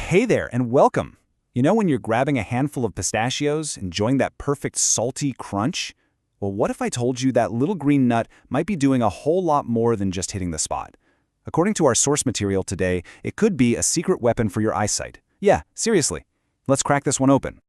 Hey there, and welcome. You know when you're grabbing a handful of pistachios, enjoying that perfect salty crunch? Well, what if I told you that little green nut might be doing a whole lot more than just hitting the spot? According to our source material today, it could be a secret weapon for your eyesight. Yeah, seriously. Let's crack this one open.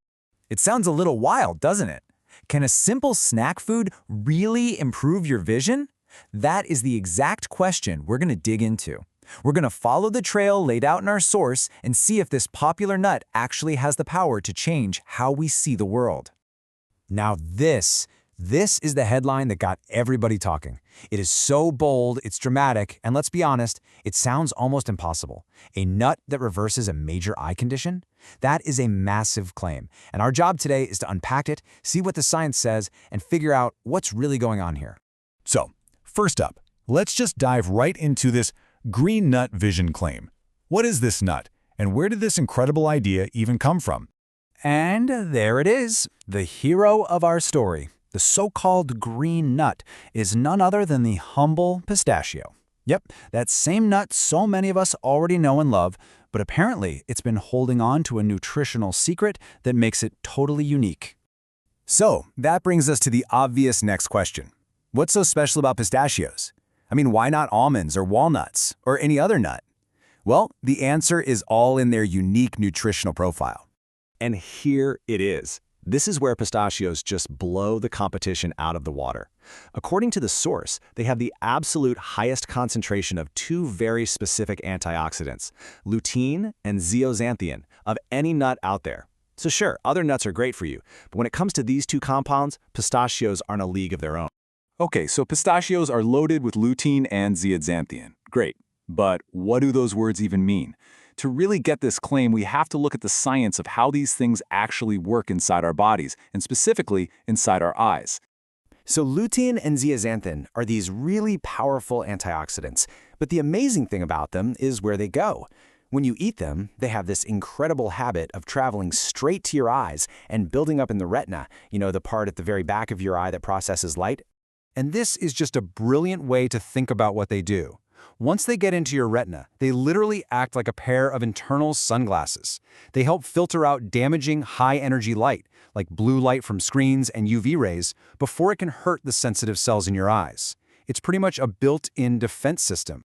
It sounds a little wild, doesn't it? Can a simple snack food really improve your vision? That is the exact question we're going to dig into. We're going to follow the trail laid out in our source and see if this popular nut actually has the power to change how we see the world. Now this is the headline that got everybody talking. It is so bold, it's dramatic, and let's be honest, it sounds almost impossible. A nut that reverses a major eye condition? That is a massive claim, and our job today is to unpack it, see what the science says, and figure out what's really going on here. So, first up, let's just dive right into this green nut vision claim. What is this nut, and where did this incredible idea even come from? And there it is, the hero of our story. The so-called green nut is none other than the humble pistachio. Yep, that same nut so many of us already know and love, but apparently it's been holding on to a nutritional secret that makes it totally unique. So, that brings us to the obvious next question. What's so special about pistachios? I mean, why not almonds or walnuts or any other nut? Well, the answer is all in their unique nutritional profile. And here it is. This is where pistachios just blow the competition out of the water. According to the source, they have the absolute highest concentration of two very specific antioxidants, lutein and zeaxanthin, of any nut out there. So sure, other nuts are great for you, but when it comes to these two compounds, pistachios are in a league of their own. Okay, so pistachios are loaded with lutein and zeaxanthin. Great. But what do those words even mean? To really get this claim, we have to look at the science of how these things actually work inside our bodies, and specifically inside our eyes. So lutein and zeaxanthin are these really powerful antioxidants, but the amazing thing about them is where they go. When you eat them, they have this incredible habit of traveling straight to your eyes and building up in the retina, the part at the very back of your eye that processes light. And this is just a brilliant way to think about what they do. Once they get into your retina, they literally act like a pair of internal sunglasses. They help filter out damaging high-energy light, like blue light from screens and UV rays, before it can hurt the sensitive cells in your eyes. It's pretty much a built-in defense system.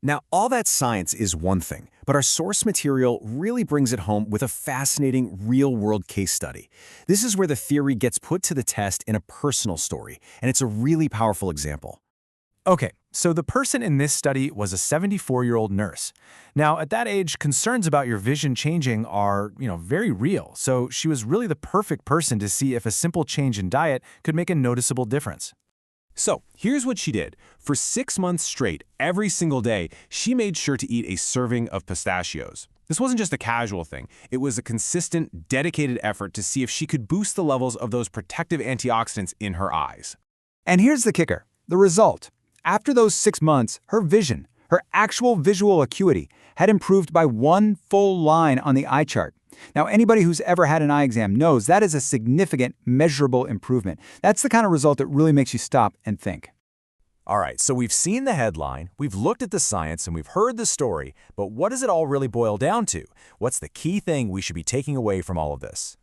Now, all that science is one thing, but our source material really brings it home with a fascinating real-world case study. This is where the theory gets put to the test in a personal story, and it's a really powerful example. Okay, so the person in this study was a 74-year-old nurse. Now, at that age, concerns about your vision changing are, very real, so she was really the perfect person to see if a simple change in diet could make a noticeable difference. So, here's what she did. For 6 months straight, every single day, she made sure to eat a serving of pistachios. This wasn't just a casual thing. It was a consistent, dedicated effort to see if she could boost the levels of those protective antioxidants in her eyes. And here's the kicker, the result. After those 6 months, her vision, her actual visual acuity, had improved by 1 full line on the eye chart. Now, anybody who's ever had an eye exam knows that is a significant, measurable improvement. That's the kind of result that really makes you stop and think. All right, so we've seen the headline, we've looked at the science, and we've heard the story, but what does it all really boil down to? What's the key thing we should be taking away from all of this?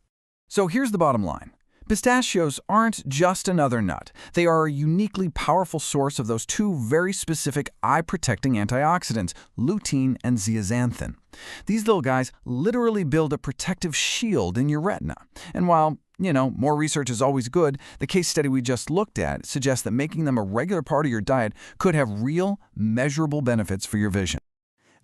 So here's the bottom line. Pistachios aren't just another nut. They are a uniquely powerful source of those two very specific eye-protecting antioxidants, lutein and zeaxanthin. These little guys literally build a protective shield in your retina. And while, more research is always good, the case study we just looked at suggests that making them a regular part of your diet could have real, measurable benefits for your vision.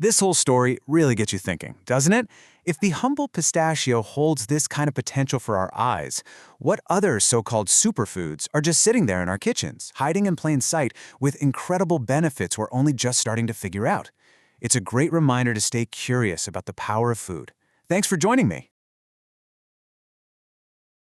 This whole story really gets you thinking, doesn't it? If the humble pistachio holds this kind of potential for our eyes, what other so-called superfoods are just sitting there in our kitchens, hiding in plain sight with incredible benefits we're only just starting to figure out? It's a great reminder to stay curious about the power of food. Thanks for joining me.